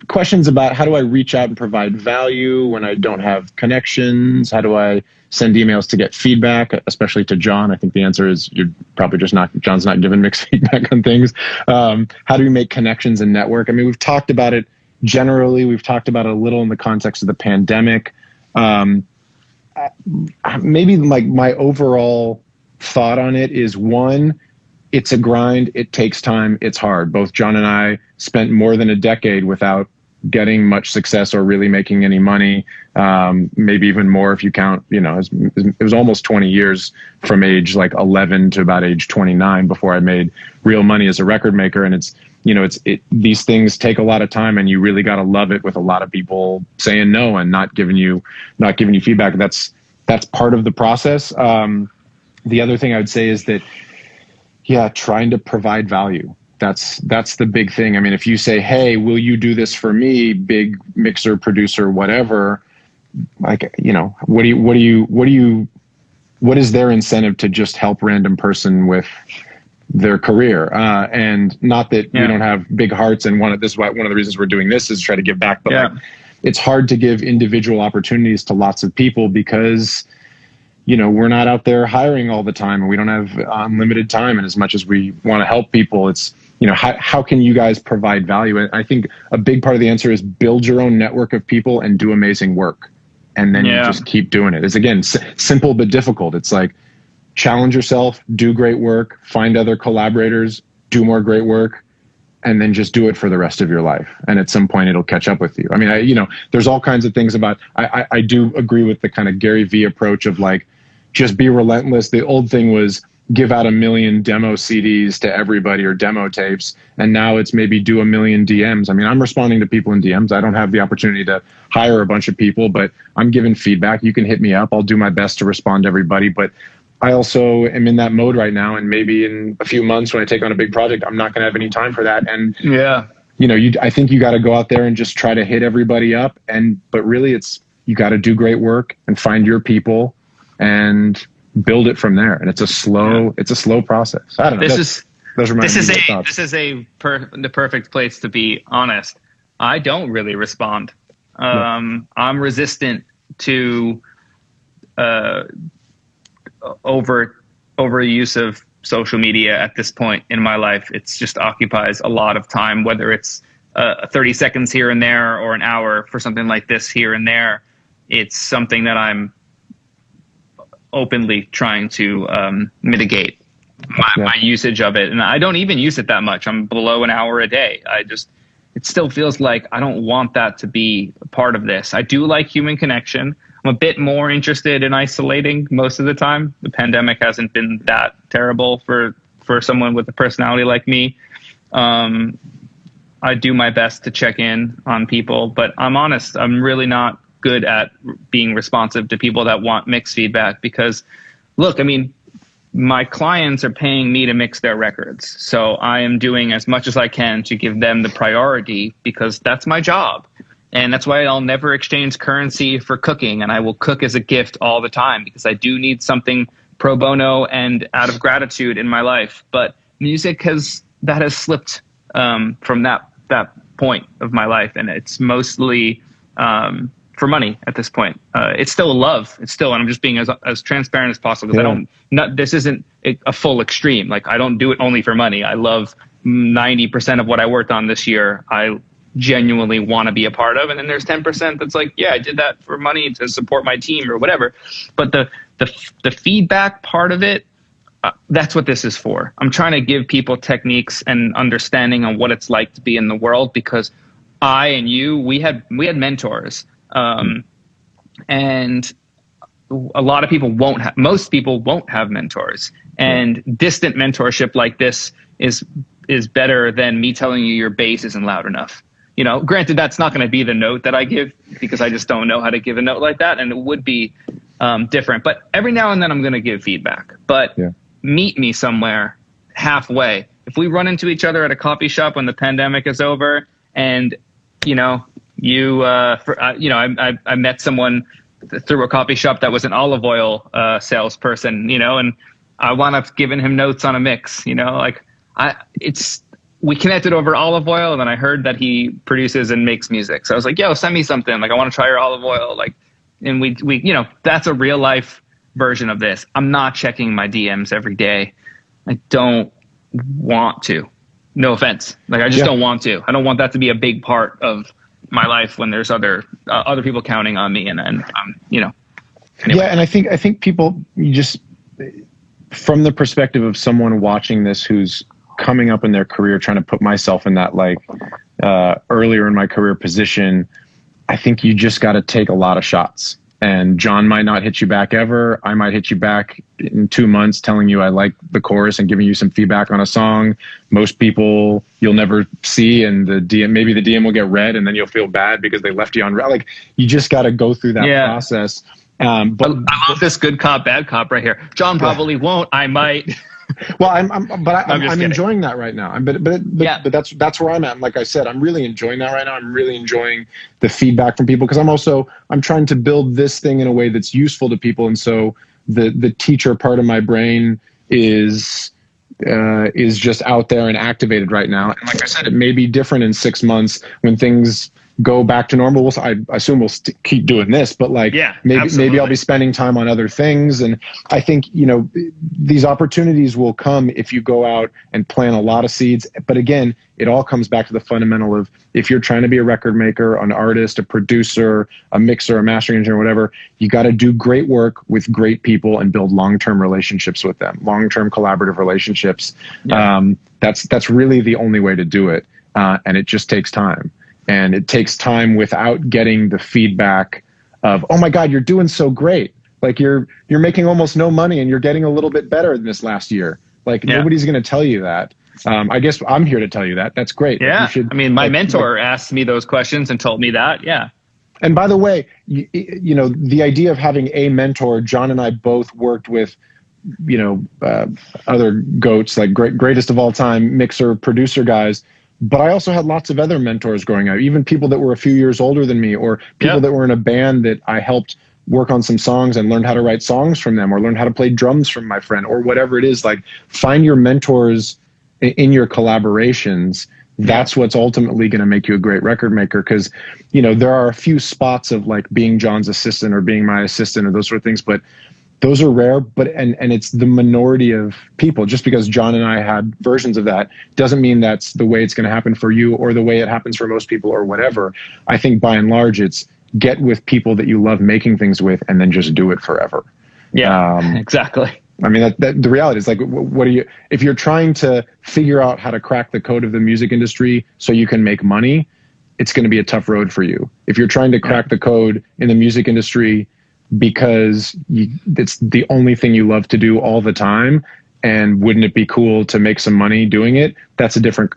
Questions about how do I reach out and provide value when I don't have connections? How do I send emails to get feedback, especially to Jon? I think the answer is you're probably just not, Jon's not giving mixed feedback on things. How do we make connections and network? I mean, we've talked about it generally. We've talked about it a little in the context of the pandemic. Maybe like my overall thought on it is, one, it's a grind. It takes time. It's hard. Both Jon and I spent more than a decade without getting much success or really making any money. Maybe even more if you count, it was almost 20 years from age like 11 to about age 29 before I made real money as a record maker. And these things take a lot of time, and you really got to love it with a lot of people saying no and not giving you feedback. That's part of the process. The other thing I would say is that, trying to provide value. That's the big thing. I mean, if you say, hey, will you do this for me, big mixer, producer, whatever, like, what is their incentive to just help random person with their career? And not that we don't have big hearts, and one of the reasons we're doing this is try to give back, but like, it's hard to give individual opportunities to lots of people because we're not out there hiring all the time, and we don't have unlimited time. And as much as we want to help people, it's, how can you guys provide value? And I think a big part of the answer is build your own network of people and do amazing work. And then you just keep doing it. It's, again, simple but difficult. It's like, challenge yourself, do great work, find other collaborators, do more great work, and then just do it for the rest of your life. And at some point it'll catch up with you. I mean, there's all kinds of things about, I do agree with the kind of Gary Vee approach of like, just be relentless. The old thing was give out 1 million demo CDs to everybody or demo tapes. And now it's maybe do 1 million DMs. I mean, I'm responding to people in DMs. I don't have the opportunity to hire a bunch of people, but I'm giving feedback. You can hit me up. I'll do my best to respond to everybody. But I also am in that mode right now. And maybe in a few months when I take on a big project, I'm not going to have any time for that. And I think you got to go out there and just try to hit everybody up. But really you got to do great work and find your people and build it from there. And it's a slow process. I don't know. This is the perfect place to be honest. I don't really respond. I'm resistant to overuse of social media at this point in my life. It's just occupies a lot of time, whether it's 30 seconds here and there or an hour for something like this here and there. It's something that I'm openly trying to mitigate my usage of it. And I don't even use it that much. I'm below an hour a day. It still feels like I don't want that to be a part of this. I do like human connection. I'm a bit more interested in isolating most of the time. The pandemic hasn't been that terrible for someone with a personality like me. I do my best to check in on people, but I'm honest, I'm really not good at being responsive to people that want mixed feedback because, look, I mean, my clients are paying me to mix their records. So I am doing as much as I can to give them the priority because that's my job. And that's why I'll never exchange currency for cooking. And I will cook as a gift all the time because I do need something pro bono and out of gratitude in my life. But music has slipped from that point of my life. And it's mostly for money at this point. It's still a love. It's still, and I'm just being as transparent as possible because this isn't a full extreme. Like, I don't do it only for money. I love 90% of what I worked on this year. I genuinely want to be a part of. And then there's 10% that's like, yeah, I did that for money to support my team or whatever. But the feedback part of it, that's what this is for. I'm trying to give people techniques and understanding on what it's like to be in the world, because I and you, we had mentors. And a lot of people most people won't have mentors, and distant mentorship like this is better than me telling you your bass isn't loud enough. You know, granted, that's not going to be the note that I give because I just don't know how to give a note like that. And it would be different, but every now and then I'm going to give feedback, but meet me somewhere halfway. If we run into each other at a coffee shop when the pandemic is over, and, you know, I met someone through a coffee shop that was an olive oil salesperson, you know, and I wound up giving him notes on a mix, you know, like we connected over olive oil, and then I heard that he produces and makes music. So I was like, yo, send me something. Like, I want to try your olive oil. Like, and we, you know, that's a real life version of this. I'm not checking my DMs every day. I don't want to. No offense. Like, I just don't want to. I don't want that to be a big part of my life when there's other people counting on me, and you know. Anyway. Yeah, and I think people, you just, from the perspective of someone watching this who's coming up in their career, trying to put myself in that, like, earlier in my career position, I think you just got to take a lot of shots. And Jon might not hit you back ever. I might hit you back in 2 months telling you I like the chorus and giving you some feedback on a song. Most people you'll never see, and maybe the DM will get read, and then you'll feel bad because they left you on red. Like, you just got to go through that process. But I love this good cop, bad cop right here. Jon probably won't. I might. Well, I'm enjoying that right now. But that's where I'm at. And like I said, I'm really enjoying that right now. I'm really enjoying the feedback from people, because I'm trying to build this thing in a way that's useful to people. And so the teacher part of my brain is just out there and activated right now. And like I said, it may be different in 6 months when things go back to normal. I assume we'll keep doing this, but maybe I'll be spending time on other things. And I think, you know, these opportunities will come if you go out and plant a lot of seeds. But again, it all comes back to the fundamental of, if you're trying to be a record maker, an artist, a producer, a mixer, a mastering engineer, whatever, you got to do great work with great people and build long-term relationships with them, long-term collaborative relationships. That's really the only way to do it. And it just takes time. And it takes time without getting the feedback of, oh my God, you're doing so great. Like, you're making almost no money and you're getting a little bit better than this last year. Like, nobody's going to tell you that. I guess I'm here to tell you that. That's great. Yeah. My mentor asked me those questions and told me that. Yeah. And by the way, you know, the idea of having a mentor, Jon and I both worked with, you know, other GOATs, like greatest of all time mixer, producer guys. But I also had lots of other mentors growing up, even people that were a few years older than me, or people that were in a band that I helped work on some songs and learned how to write songs from them, or learned how to play drums from my friend, or whatever it is. Like, find your mentors in your collaborations. That's what's ultimately going to make you a great record maker. Because, you know, there are a few spots of like being Jon's assistant or being my assistant or those sort of things, but those are rare. But and it's the minority of people. Just because Jon and I had versions of that doesn't mean that's the way it's going to happen for you, or the way it happens for most people, or whatever. I think by and large, it's get with people that you love making things with, and then just do it forever. Yeah, exactly. I mean, that the reality is, like, what are you, if you're trying to figure out how to crack the code of the music industry so you can make money, it's going to be a tough road for you. If you're trying to crack the code in the music industry because it's the only thing you love to do all the time, and wouldn't it be cool to make some money doing it? That's a different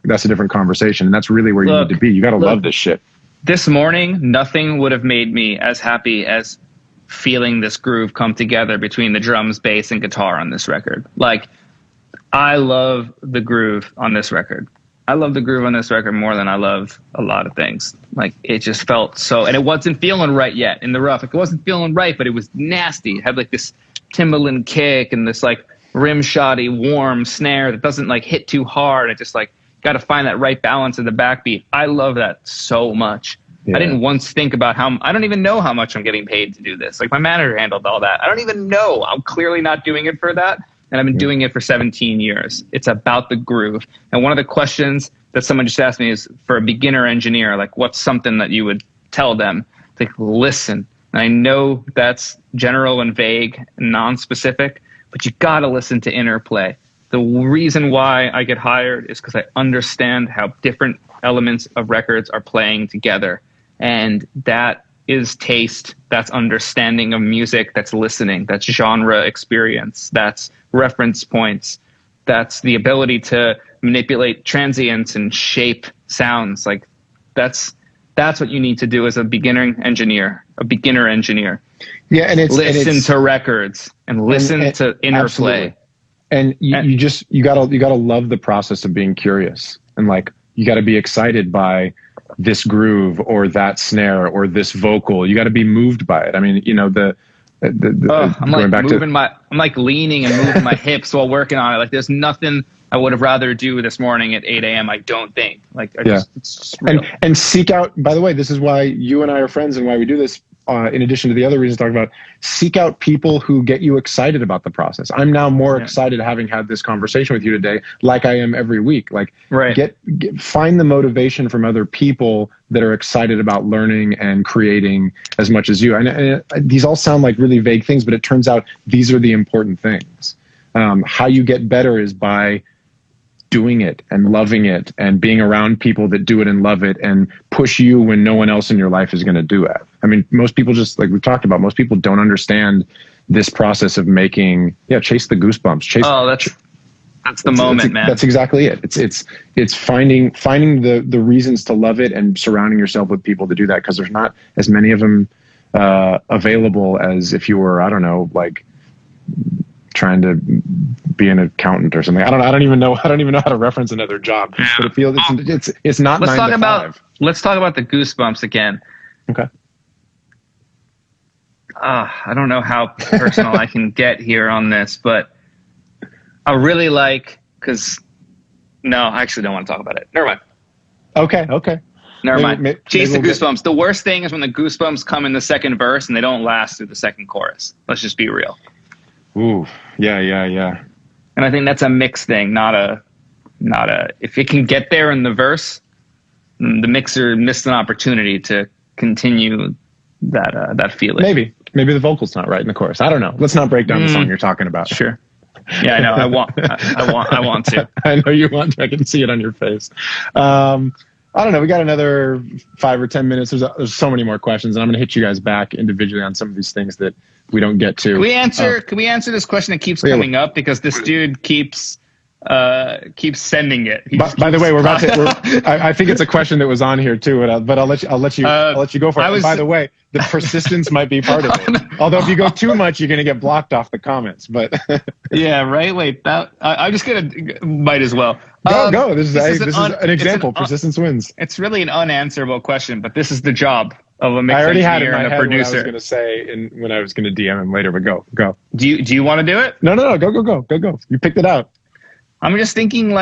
conversation. And that's really where you need to be. You got to love this shit. This morning, nothing would have made me as happy as feeling this groove come together between the drums, bass, and guitar on this record. Like, I love the groove on this record. I love the groove on this record more than I love a lot of things. Like, it just felt so, and it wasn't feeling right yet in the rough. Like, it wasn't feeling right, but it was nasty. It had like this Timbaland kick and this like rim shotty warm snare that doesn't like hit too hard. It just like got to find that right balance of the backbeat. I love that so much. Yeah. I didn't once think about I don't even know how much I'm getting paid to do this. Like, my manager handled all that. I don't even know. I'm clearly not doing it for that. And I've been doing it for 17 years. It's about the groove. And one of the questions that someone just asked me is, for a beginner engineer, like, what's something that you would tell them? Like, listen. And I know that's general and vague and non-specific, but you got to listen to interplay. The reason why I get hired is because I understand how different elements of records are playing together. And that is taste, that's understanding of music, that's listening, that's genre experience, that's reference points, that's the ability to manipulate transients and shape sounds. Like, that's what you need to do as a beginner engineer. Yeah, and listen to records and listen to interplay. Absolutely. And you gotta love the process of being curious, and like, you gotta be excited by this groove or that snare or this vocal. You got to be moved by it. I mean, you know, I'm like leaning and moving my hips while working on it. Like, there's nothing I would have rather do this morning at 8 a.m. I don't think. Like, it's just real. And seek out, by the way, this is why you and I are friends and why we do this. In addition to the other reasons talking about, seek out people who get you excited about the process. I'm now more excited having had this conversation with you today, like I am every week. Like, find the motivation from other people that are excited about learning and creating as much as you. And these all sound like really vague things, but it turns out these are the important things. How you get better is by doing it and loving it and being around people that do it and love it and push you when no one else in your life is going to do it. I mean, most people, just like we've talked about, most people don't understand this process of making, chase the goosebumps. That's the moment, man. That's exactly it. It's finding the reasons to love it and surrounding yourself with people to do that, because there's not as many of them available as if you were, I don't know, like trying to be an accountant or something. I don't even know how to reference another job. Yeah. But it feels it's not. Let's talk about the goosebumps again. Okay. I don't know how personal I can get here on this, but I really like, no, I actually don't want to talk about it. Never mind. Okay. Never mind. Chase the goosebumps. The worst thing is when the goosebumps come in the second verse and they don't last through the second chorus. Let's just be real. Ooh, yeah. And I think that's a mix thing, not a. If it can get there in the verse, the mixer missed an opportunity to continue that feeling. Maybe the vocal's not right in the chorus. I don't know. Let's not break down the song you're talking about. Sure. Yeah, I know. I want to. I know you want to. I can see it on your face. I don't know. We got another 5 or 10 minutes. There's so many more questions, and I'm going to hit you guys back individually on some of these things that we don't get to. Can we answer this question that keeps coming up, because this dude keeps sending it. By the way, I think it's a question that was on here too, but I'll let you go for it. By the way, the persistence might be part of it. Although if you go too much, you're going to get blocked off the comments. But yeah, right. Wait, I'm just might as well. Go. This is an example. Persistence wins. It's really an unanswerable question, but this is the job of a mix engineer and a producer. I was going to say when I was going to DM him later, but go. Do you want to do it? No. Go. You picked it out. I'm just thinking,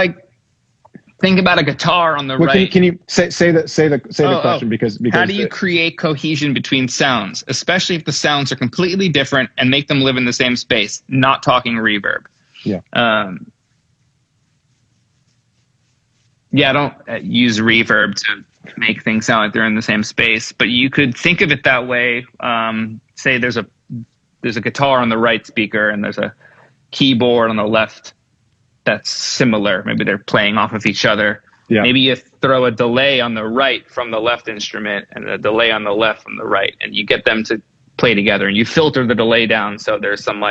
think about a guitar on the right. Can you say the question because how do you create cohesion between sounds, especially if the sounds are completely different, and make them live in the same space? Not talking reverb. Yeah. I don't use reverb to make things sound like they're in the same space, but you could think of it that way. Say there's a guitar on the right speaker and there's a keyboard on the left that's similar. Maybe they're playing off of each other. Yeah. Maybe you throw a delay on the right from the left instrument and a delay on the left from the right, and you get them to play together, and you filter the delay down so there's some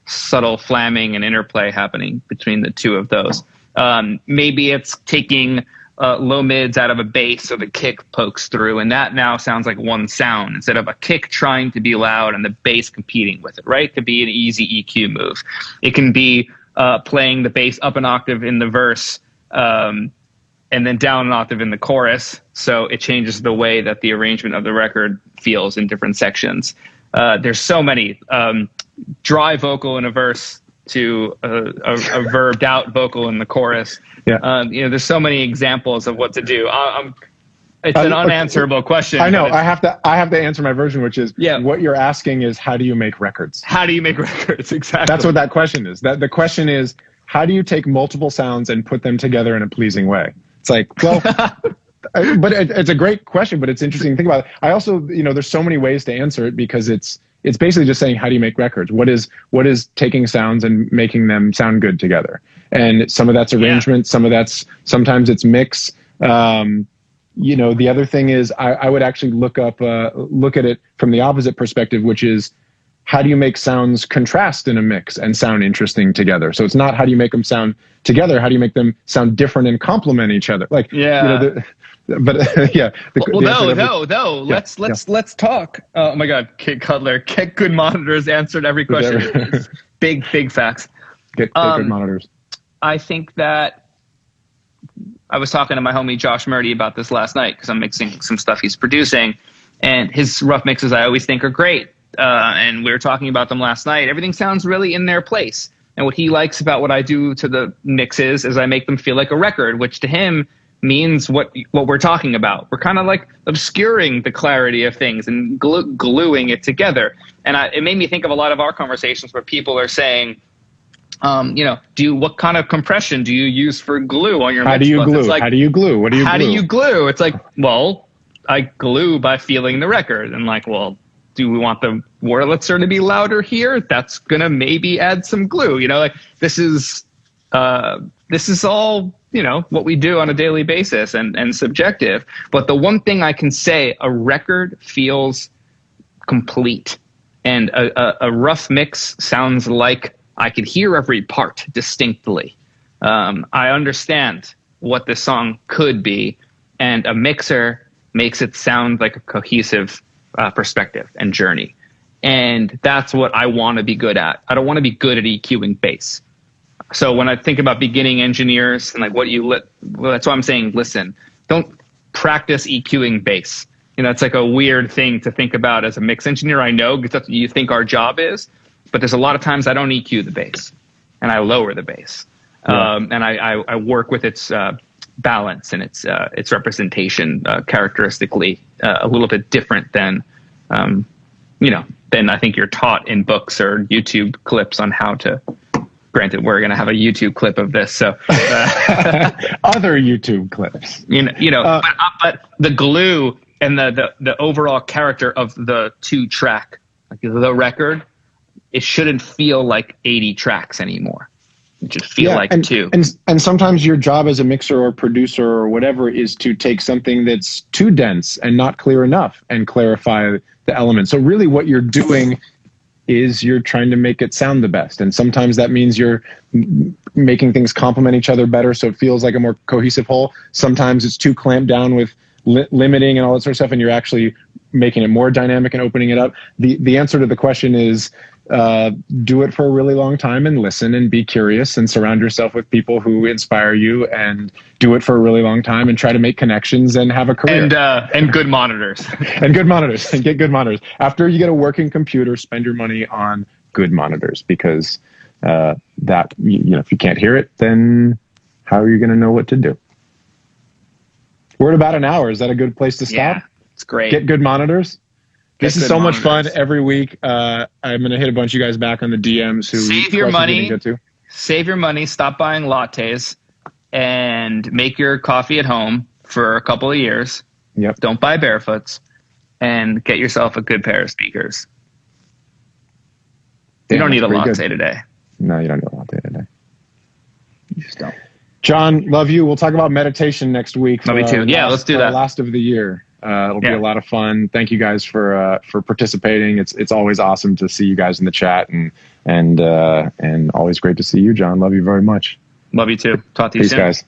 subtle flamming and interplay happening between the two of those. Maybe it's taking low mids out of a bass so the kick pokes through, and that now sounds like one sound instead of a kick trying to be loud and the bass competing with it, right? It could be an easy EQ move. It can be playing the bass up an octave in the verse and then down an octave in the chorus. So it changes the way that the arrangement of the record feels in different sections. There's so many, dry vocal in a verse to a verbed out vocal in the chorus. Yeah. There's so many examples of what to do. It's an unanswerable question. I know. I have to answer my version, which is what you're asking is, how do you make records? How do you make records? Exactly. That's what that question is. The question is, how do you take multiple sounds and put them together in a pleasing way? It's like, well, but it's a great question, but it's interesting to think about. I also, there's so many ways to answer it, because it's basically just saying, how do you make records? What is taking sounds and making them sound good together? And some of that's arrangement, sometimes it's mix. The other thing is I would actually look at it from the opposite perspective, which is, how do you make sounds contrast in a mix and sound interesting together? So it's not how do you make them sound together, how do you make them sound different and complement each other? Let's talk. Oh my God, Kid Cutler, get good monitors answered every question. big facts. Get good monitors. I think that I was talking to my homie Josh Murdy about this last night, because I'm mixing some stuff he's producing, and his rough mixes I always think are great. And we were talking about them last night. Everything sounds really in their place. And what he likes about what I do to the mixes is I make them feel like a record, which to him means what we're talking about. We're kind of like obscuring the clarity of things and gluing it together. And it made me think of a lot of our conversations where people are saying, what kind of compression do you use for glue on your mix? How do you glue? Like, how do you glue? What do you glue? How do you glue? It's like, well, I glue by feeling the record. And like, well, do we want the Wurlitzer to be louder here? That's gonna maybe add some glue. This is all, what we do on a daily basis and subjective. But the one thing I can say, a record feels complete, and a rough mix sounds like I could hear every part distinctly. I understand what this song could be, and a mixer makes it sound like a cohesive perspective and journey. And that's what I want to be good at. I don't want to be good at EQing bass. So when I think about beginning engineers and like that's why I'm saying, listen, don't practice EQing bass. It's like a weird thing to think about as a mix engineer. I know, because that's what you think our job is, but there's a lot of times I don't EQ the bass and I lower the bass. Yeah. And I work with its balance and its representation characteristically a little bit different than than I think you're taught in books or YouTube clips on how to. Granted, we're going to have a YouTube clip of this, so other YouTube clips. But the glue and the overall character of the 2-track, like the record, it shouldn't feel like 80 tracks anymore. It should feel like 2. And sometimes your job as a mixer or producer or whatever is to take something that's too dense and not clear enough and clarify the elements. So really what you're doing is you're trying to make it sound the best. And sometimes that means you're making things complement each other better so it feels like a more cohesive whole. Sometimes it's too clamped down with limiting and all that sort of stuff, and you're actually making it more dynamic and opening it up. The answer to the question is do it for a really long time and listen and be curious and surround yourself with people who inspire you, and do it for a really long time and try to make connections and have a career. And good monitors. And good monitors. And get good monitors. After you get a working computer, spend your money on good monitors, because if you can't hear it, then how are you going to know what to do? We're at about an hour. Is that a good place to stop? Yeah, it's great. Get good monitors. This is so much fun every week. I'm going to hit a bunch of you guys back on the DMs who save your money. Save your money. Stop buying lattes and make your coffee at home for a couple of years. Yep. Don't buy barefoots, and get yourself a good pair of speakers. You don't need a latte today. No, you don't need a latte today. You just don't. John, love you. We'll talk about meditation next week. Love you too. Yeah, let's do that. Last of the year. It'll be a lot of fun. Thank you guys for participating. It's always awesome to see you guys in the chat, and always great to see you, John. Love you very much. Love you too. Talk to you soon. Peace, guys.